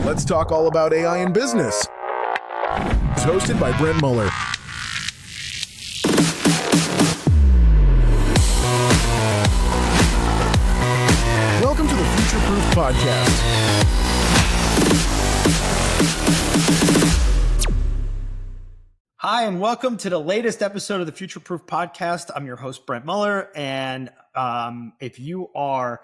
Let's talk all about AI in business. It's hosted by Brent Muller. Welcome to the Future Proof Podcast. Hi, and welcome to the latest episode of the Future Proof Podcast. I'm your host, Brent Muller. And if you are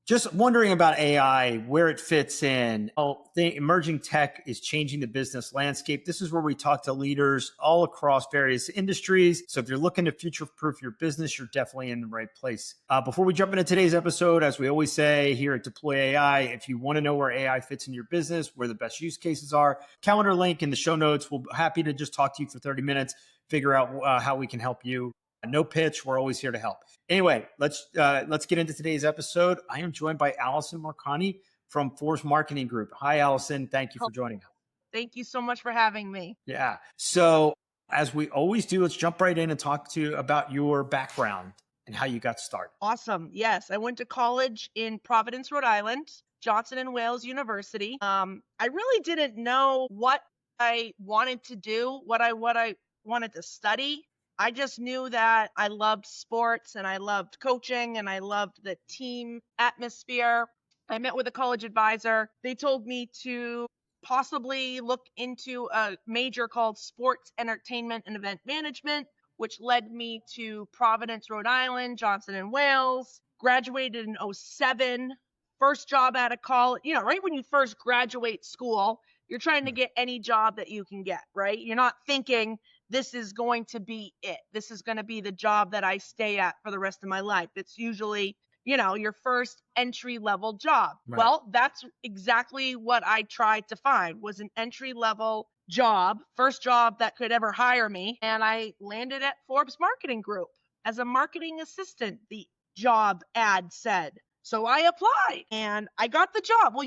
just wondering about AI, where it fits in, the emerging tech is changing the business landscape. This is where we talk to leaders all across various industries. So if you're looking to future-proof your business, you're definitely in the right place. Before we jump into today's episode, as we always say here at Deploy AI, if you want to know where AI fits in your business, where the best use cases are, calendar link in the show notes. We'll be happy to just talk to you for 30 minutes, figure out how we can help you. No pitch. We're always here to help. Anyway, let's get into today's episode. I am joined by Allison Marconi from Forbes Marketing Group. Hi, Allison. Thank you for joining us. Thank you so much for having me. Yeah. So as we always do, let's jump right in and talk to you about your background and how you got started. Awesome. Yes, I went to college in Providence, Rhode Island, Johnson & Wales University. I really didn't know what I wanted to do, what I wanted to study. I just knew that I loved sports and I loved coaching and I loved the team atmosphere. I met with a college advisor. They told me to possibly look into a major called Sports Entertainment and Event Management, which led me to Providence, Rhode Island, Johnson & Wales, graduated in 2007, first job out of college. You know, right when you first graduate school, you're trying to get any job that you can get, right? You're not thinking, this is going to be it. This is going to be the job that I stay at for the rest of my life. It's usually, your first entry-level job. Right. Well, that's exactly what I tried to find, was an entry-level job, first job that could ever hire me. And I landed at Forbes Marketing Group as a marketing assistant, the job ad said. So I applied and I got the job. Well,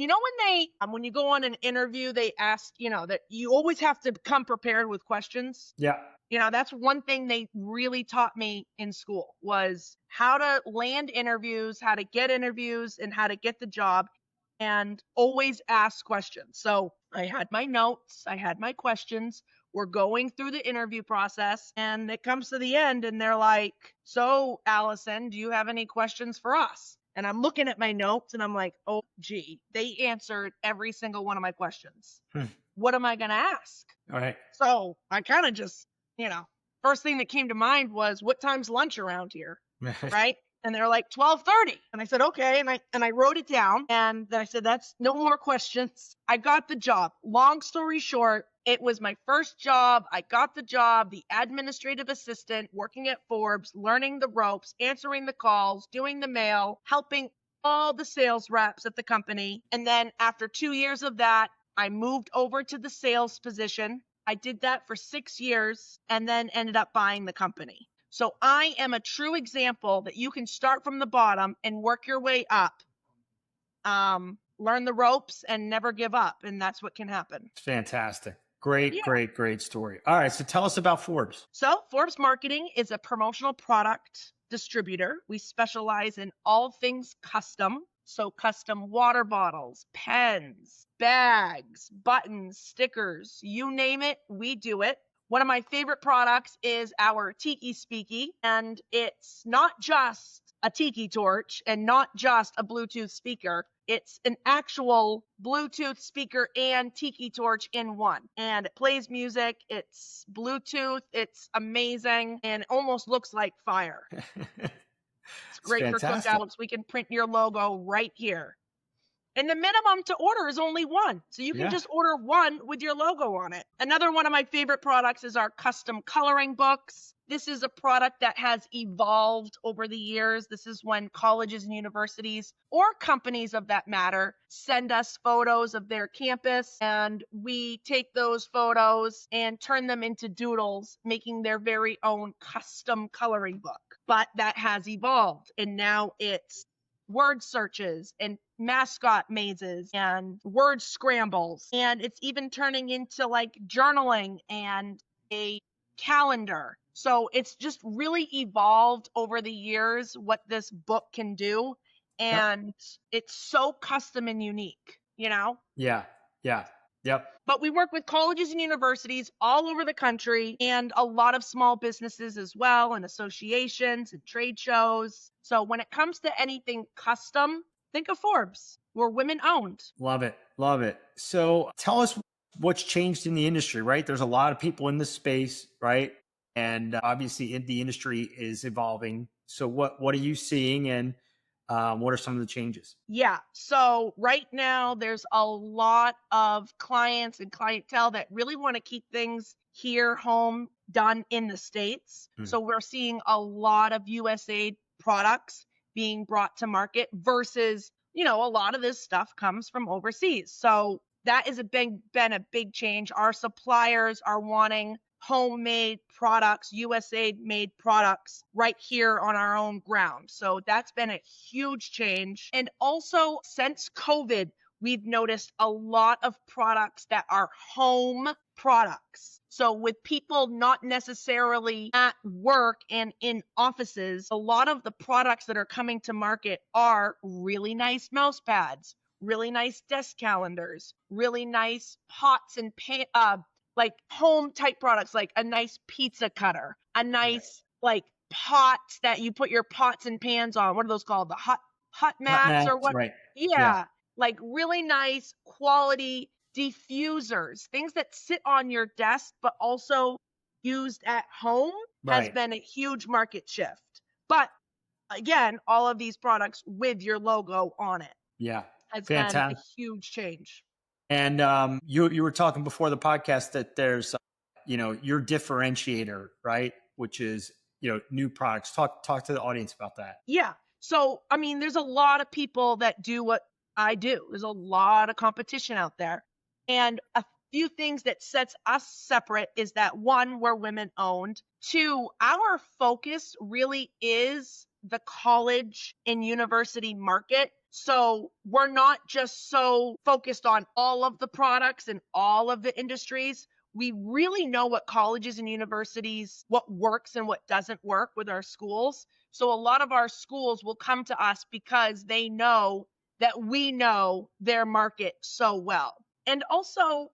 when you go on an interview, they ask, that you always have to come prepared with questions. Yeah. That's one thing they really taught me in school, was how to land interviews, how to get interviews, and how to get the job, and always ask questions. So I had my notes, I had my questions. We're going through the interview process, and it comes to the end and they're like, so Allison, do you have any questions for us? And I'm looking at my notes and I'm like, oh, gee, they answered every single one of my questions. What am I going to ask? All right. So I kind of just, first thing that came to mind was, what time's lunch around here? Right. And they're like 12:30. And I said, okay. And I wrote it down. And then I said, that's no more questions. I got the job. Long story short, it was my first job. I got the job, the administrative assistant, working at Forbes, learning the ropes, answering the calls, doing the mail, helping all the sales reps at the company. And then after 2 years of that, I moved over to the sales position. I did that for 6 years and then ended up buying the company. So I am a true example that you can start from the bottom and work your way up. Learn the ropes and never give up. And that's what can happen. Fantastic. Great story. All right. So tell us about Forbes. So Forbes Marketing is a promotional product distributor. We specialize in all things custom. So custom water bottles, pens, bags, buttons, stickers, you name it, we do it. One of my favorite products is our Tiki Speaky, and it's not just a tiki torch and not just a Bluetooth speaker. It's an actual Bluetooth speaker and tiki torch in one. And it plays music. It's Bluetooth. It's amazing. And it almost looks like fire. It's great for cookouts. We can print your logo right here. And the minimum to order is only one. So you can just order one with your logo on it. Another one of my favorite products is our custom coloring books. This is a product that has evolved over the years. This is when colleges and universities, or companies of that matter, send us photos of their campus, and we take those photos and turn them into doodles, making their very own custom coloring book. But that has evolved, and now it's word searches and mascot mazes and word scrambles. And it's even turning into like journaling and a calendar. So it's just really evolved over the years what this book can do. And it's so custom and unique. you know? Yeah. Yeah. Yep. But we work with colleges and universities all over the country and a lot of small businesses as well, and associations and trade shows. So when it comes to anything custom, think of Forbes. We're women owned. Love it. Love it. So tell us what's changed in the industry, right? There's a lot of people in this space, right? And obviously the industry is evolving. So what are you seeing, and what are some of the changes? Yeah. So right now, there's a lot of clients and clientele that really want to keep things here, home, done in the States. So we're seeing a lot of USA products being brought to market versus, a lot of this stuff comes from overseas. So that is been a big change. Our suppliers are wanting homemade products, USA made products right here on our own ground. So that's been a huge change. And also since COVID, we've noticed a lot of products that are home products. So with people not necessarily at work and in offices, a lot of the products that are coming to market are really nice mouse pads, really nice desk calendars, really nice pots and like home type products, like a nice pizza cutter, a nice like pots that you put your pots and pans on. What are those called? The hot mats or what? Right. Yeah, like really nice quality diffusers, things that sit on your desk but also used at home has Right. been a huge market shift. But again, all of these products with your logo on it Yeah. has been a Fantastic. huge change. And you were talking before the podcast that there's your differentiator, right? Which is new products. Talk to the audience about that. Yeah. So, I mean, there's a lot of people that do what I do. There's a lot of competition out there. And a few things that sets us separate is that one, we're women owned. Two, our focus really is the college and university market. So we're not just so focused on all of the products and all of the industries. We really know what colleges and universities, what works and what doesn't work with our schools. So a lot of our schools will come to us because they know that we know their market so well. And also,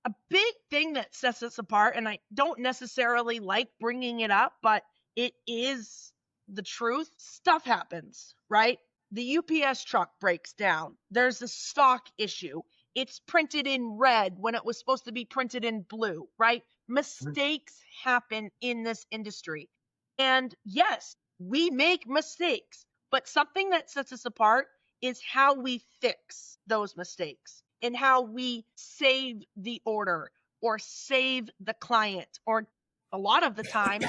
a big thing that sets us apart, and I don't necessarily like bringing it up, but it is the truth. Stuff happens, right? The UPS truck breaks down. There's a stock issue. It's printed in red when it was supposed to be printed in blue, right? Mistakes happen in this industry. And yes, we make mistakes, but something that sets us apart is how we fix those mistakes and how we save the order or save the client, or a lot of the times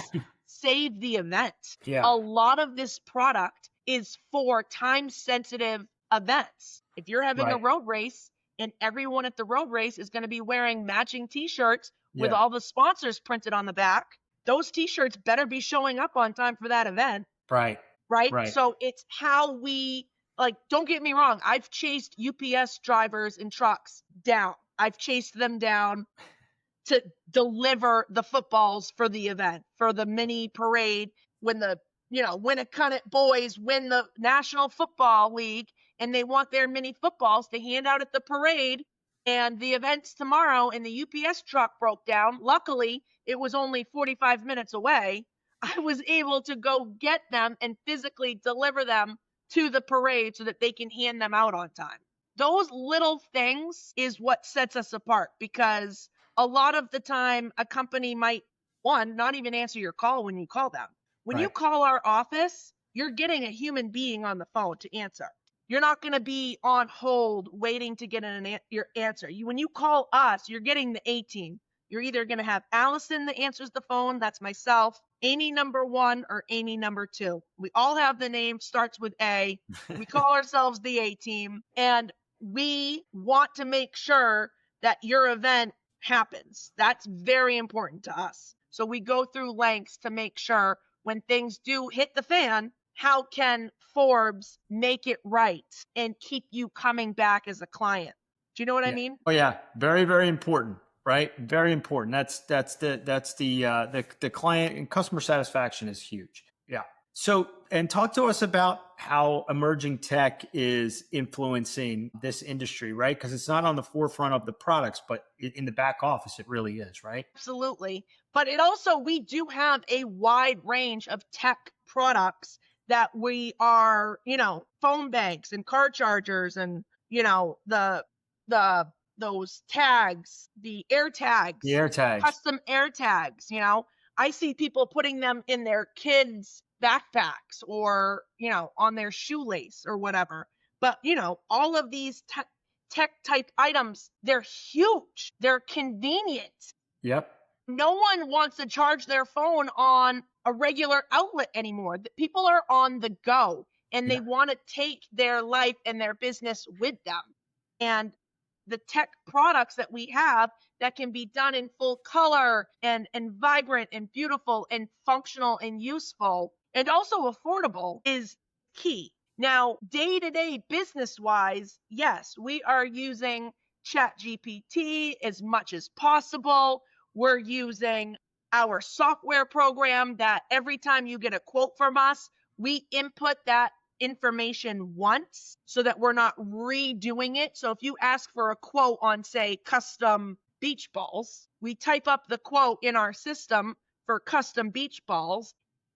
save the event. Yeah. A lot of this product is for time sensitive events. If you're having a Right. road race and everyone at the road race is going to be wearing matching t-shirts with Yeah. all the sponsors printed on the back, those t-shirts better be showing up on time for that event. Right. Right. Right. So it's how we, like, don't get me wrong. I've chased UPS drivers and trucks down. I've chased them down to deliver the footballs for the event, for the mini parade, when the, Winnicott boys win the National Football League and they want their mini footballs to hand out at the parade. And the event's tomorrow and the UPS truck broke down. Luckily, it was only 45 minutes away. I was able to go get them and physically deliver them to the parade so that they can hand them out on time. Those little things is what sets us apart, because a lot of the time a company might, one, not even answer your call when you call them. When you Right. call our office, you're getting a human being on the phone to answer. You're not going to be on hold waiting to get your answer. When you call us, you're getting the A team. You're either going to have Allison that answers the phone, that's myself, Amy number 1 or Amy number 2. We all have the name, starts with A. We call ourselves the A team, and we want to make sure that your event happens. That's very important to us. So we go through lengths to make sure when things do hit the fan, how can Forbes make it right and keep you coming back as a client? Do you know what I mean? Oh yeah, very, very important, right? Very important. That's the client and customer satisfaction is huge. Yeah. So, and talk to us about how emerging tech is influencing this industry, right? Because it's not on the forefront of the products, but in the back office, it really is, right? Absolutely. But it also, we do have a wide range of tech products that we are, phone banks and car chargers and, the those tags, the air The tags, air tags. custom air tags, I see people putting them in their kids' backpacks or, on their shoelace or whatever. But, all of these tech type items, they're huge. They're convenient. Yep. No one wants to charge their phone on a regular outlet anymore. People are on the go and they want to take their life and their business with them. And the tech products that we have that can be done in full color and vibrant and beautiful and functional and useful and also affordable is key. Now, day-to-day business-wise, yes, we are using ChatGPT as much as possible. We're using our software program that every time you get a quote from us, we input that information once so that we're not redoing it. So if you ask for a quote on, say, custom beach balls, we type up the quote in our system for custom beach balls.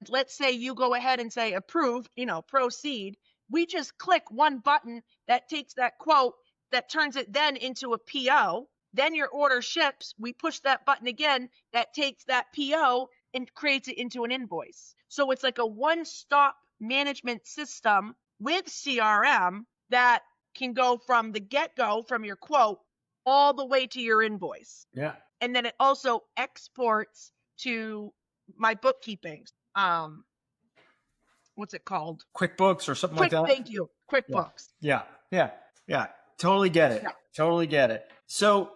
Let's say you go ahead and say approved, proceed. We just click one button that takes that quote, that turns it then into a PO. Then your order ships. We push that button again, that takes that PO and creates it into an invoice. So it's like a one-stop management system with CRM that can go from the get-go, from your quote, all the way to your invoice. Yeah. And then it also exports to my bookkeeping. What's it called? QuickBooks or something like that? Thank you. QuickBooks. Yeah. Totally get it. Yeah. Totally get it. So,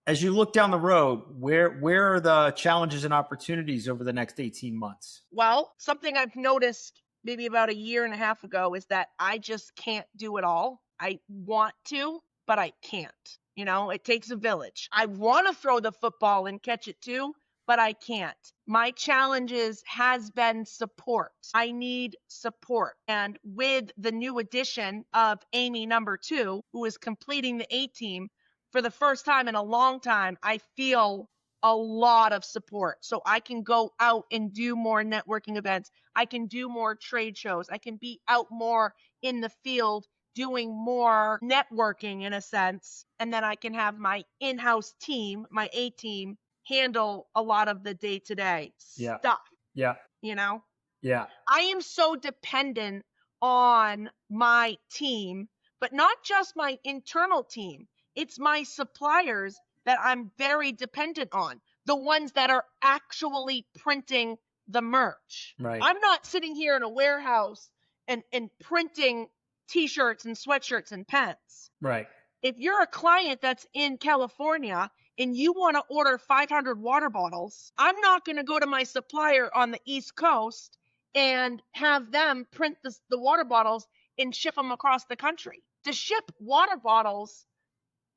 as you look down the road, where are the challenges and opportunities over the next 18 months? Well, something I've noticed maybe about a year and a half ago is that I just can't do it all. I want to, but I can't. It takes a village. I want to throw the football and catch it too, but I can't. My challenges has been support. I need support. And with the new addition of Amy number 2, who is completing the A team, for the first time in a long time, I feel a lot of support. So I can go out and do more networking events. I can do more trade shows. I can be out more in the field doing more networking in a sense. And then I can have my in-house team, my A team, handle a lot of the day-to-day stuff. Yeah. Yeah. I am so dependent on my team, but not just my internal team. It's my suppliers that I'm very dependent on, the ones that are actually printing the merch. Right. I'm not sitting here in a warehouse and printing t-shirts and sweatshirts and pens. Right. If you're a client that's in California and you want to order 500 water bottles, I'm not going to go to my supplier on the East Coast and have them print the water bottles and ship them across the country. To ship water bottles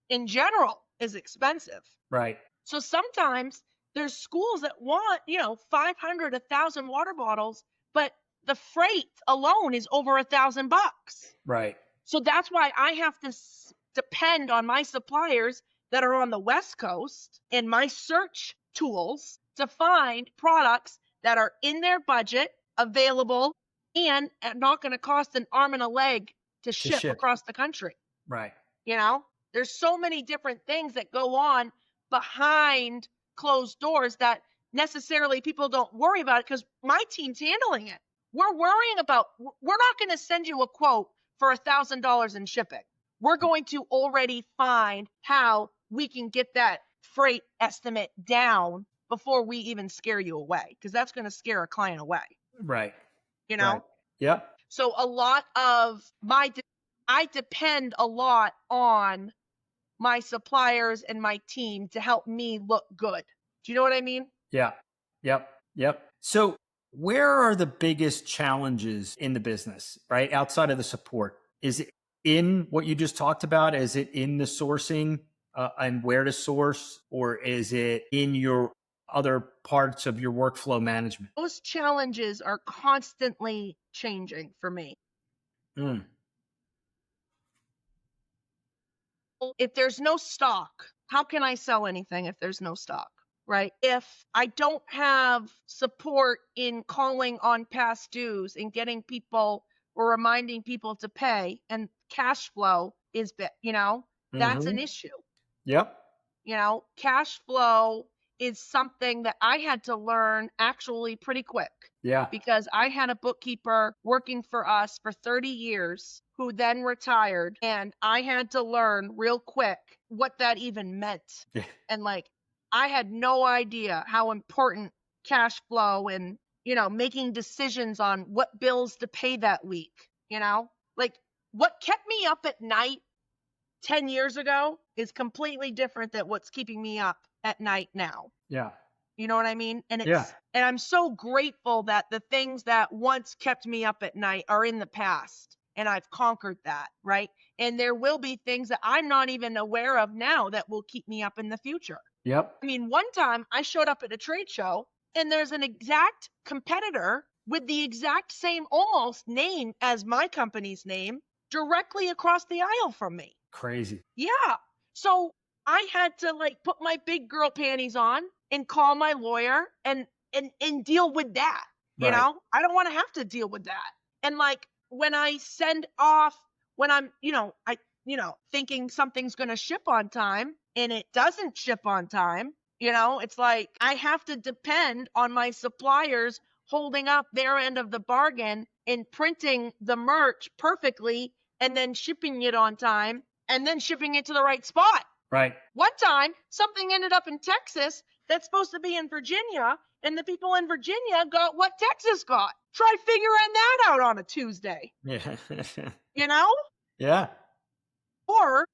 in general is expensive. Right. So sometimes there's schools that want, 500, 1,000 water bottles, but the freight alone is over $1,000. Right. So that's why I have to depend on my suppliers that are on the West Coast and my search tools to find products that are in their budget, available, and not going to cost an arm and a leg to ship across the country. Right. There's so many different things that go on behind closed doors that necessarily people don't worry about it because my team's handling it. We're not going to send you a quote for $1,000 in shipping. We're going to already find how we can get that freight estimate down before we even scare you away, because that's going to scare a client away. Right. Right. Yeah. So a lot of I depend a lot on my suppliers and my team to help me look good. Do you know what I mean? Yeah. Yep. So where are the biggest challenges in the business, right? Outside of the support? Is it in what you just talked about? Is it in the sourcing and where to source? Or is it in your other parts of your workflow management? Those challenges are constantly changing for me. Mm. If there's no stock, how can I sell anything if there's no stock, right? If I don't have support in calling on past dues and getting people or reminding people to pay, and cash flow is, that's an issue. Yep. Cash flow is something that I had to learn actually pretty quick. Yeah. Because I had a bookkeeper working for us for 30 years who then retired, and I had to learn real quick what that even meant. Yeah. And I had no idea how important cash flow and, making decisions on what bills to pay that week, what kept me up at night 10 years ago is completely different than what's keeping me up at night now. Yeah. You know what I mean? And Yeah. and I'm so grateful that the things that once kept me up at night are in the past, and I've conquered that, right? And there will be things that I'm not even aware of now that will keep me up in the future. Yep. I mean, one time I showed up at a trade show and there's an exact competitor with the exact same almost name as my company's name directly across the aisle from me. Crazy. Yeah. So I had to put my big girl panties on and call my lawyer and deal with that. Right. I don't want to have to deal with that. And when I send off, when I'm, thinking something's going to ship on time and it doesn't ship on time, it's I have to depend on my suppliers holding up their end of the bargain and printing the merch perfectly and then shipping it on time and then shipping it to the right spot. Right. One time, something ended up in Texas that's supposed to be in Virginia, and the people in Virginia got what Texas got. Try figuring that out on a Tuesday. Yeah. Yeah. Or,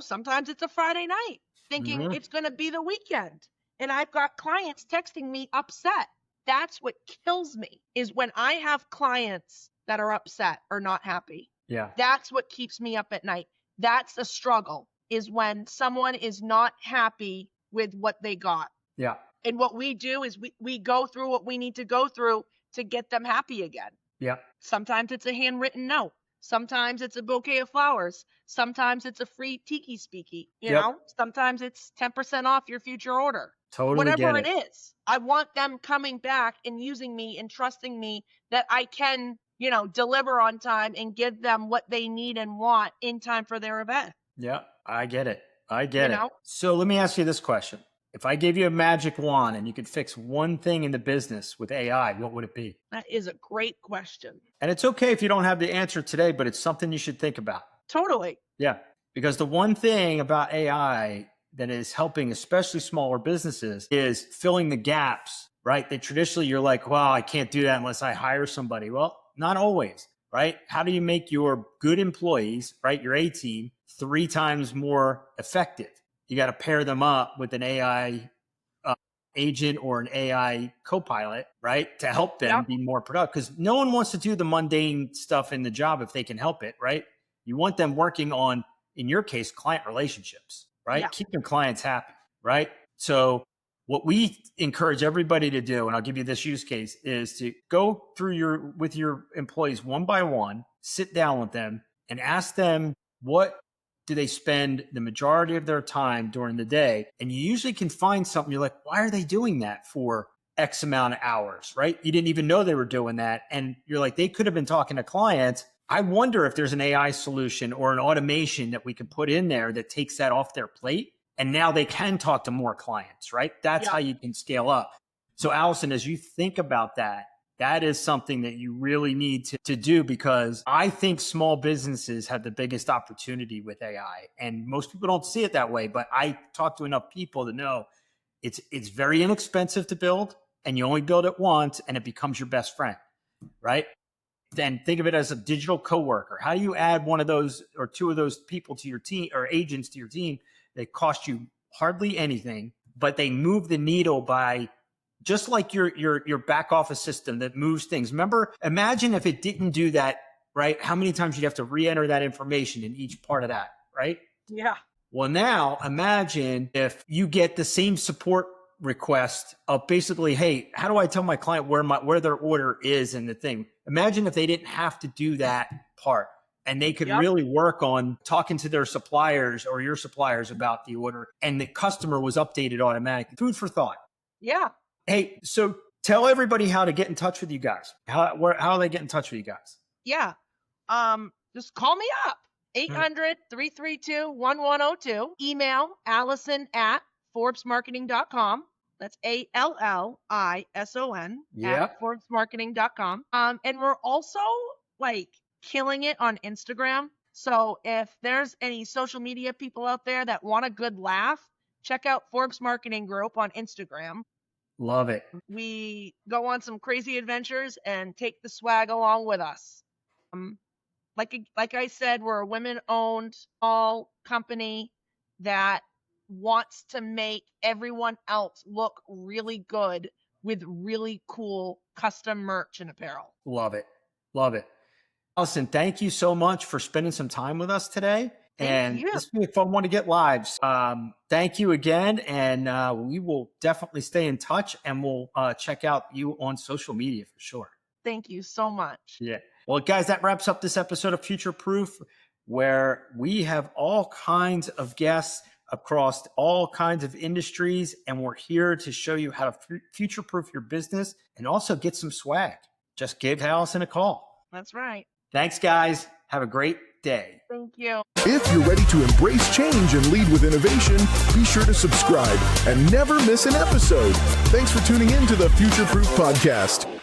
sometimes it's a Friday night, thinking it's going to be the weekend. And I've got clients texting me upset. That's what kills me, is when I have clients that are upset or not happy. Yeah. That's what keeps me up at night. That's the struggle, is when someone is not happy with what they got. Yeah. And what we do is we go through what we need to go through to get them happy again. Yeah. Sometimes it's a handwritten note. Sometimes it's a bouquet of flowers. Sometimes it's a free tiki speaky. Sometimes it's 10% off your future order. Totally. Whatever it is. I want them coming back and using me and trusting me that I can, deliver on time and give them what they need and want in time for their event. Yeah, I get it. So let me ask you this question. If I gave you a magic wand and you could fix one thing in the business with AI, what would it be? That is a great question. And it's okay if you don't have the answer today, but it's something you should think about. Totally. Yeah, because the one thing about AI that is helping, especially smaller businesses, is filling the gaps, right? That traditionally you're like, well, I can't do that unless I hire somebody. Well, not always, right? How do you make your good employees, right, your A team, 3 times more effective? You got to pair them up with an AI agent or an AI co-pilot, right, to help them be more productive. Because no one wants to do the mundane stuff in the job if they can help it, right? You want them working on, in your case, client relationships, right? Yeah. Keep your clients happy, right? So what we encourage everybody to do, and I'll give you this use case, is to go through with your employees one by one, sit down with them and ask them, what do they spend the majority of their time during the day? And you usually can find something. You're like, why are they doing that for X amount of hours, right? You didn't even know they were doing that. And you're like, they could have been talking to clients. I wonder if there's an AI solution or an automation that we could put in there that takes that off their plate. And now they can talk to more clients, right? That's how you can scale up. So Allison, as you think about that, that is something that you really need to do, because I think small businesses have the biggest opportunity with AI. And most people don't see it that way, but I talk to enough people to know it's very inexpensive to build, and you only build it once and it becomes your best friend, right? Then think of it as a digital coworker. How do you add one of those or 2 of those people to your team, or agents to your team, that cost you hardly anything, but they move the needle by just like your back office system that moves things. Imagine if it didn't do that, right? How many times you'd have to re-enter that information in each part of that, right? Yeah. Well, now imagine if you get the same support request of basically, hey, how do I tell my client where their order is and the thing? Imagine if they didn't have to do that part and they could really work on talking to their suppliers or your suppliers about the order, and the customer was updated automatically. Food for thought. Yeah. Hey, so tell everybody how to get in touch with you guys. How they get in touch with you guys? Yeah. Just call me up. 800-332-1102. Email Allison at ForbesMarketing.com. That's ALLISON at ForbesMarketing.com. And we're also like killing it on Instagram. So if there's any social media people out there that want a good laugh, check out Forbes Marketing Group on Instagram. Love it. We go on some crazy adventures and take the swag along with us. Like I said, we're a women-owned small company that wants to make everyone else look really good with really cool custom merch and apparel. Love it. Love it. Allison, thank you so much for spending some time with us today. Thank you. This has been a fun one to get live. Thank you again. And we will definitely stay in touch, and we'll check out you on social media for sure. Thank you so much. Yeah. Well, guys, that wraps up this episode of Future Proof, where we have all kinds of guests across all kinds of industries, and we're here to show you how to future-proof your business and also get some swag. Just give Allison a call. That's right. Thanks, guys. Have a great day. Thank you. If you're ready to embrace change and lead with innovation, be sure to subscribe and never miss an episode. Thanks for tuning in to the Future Proof Podcast.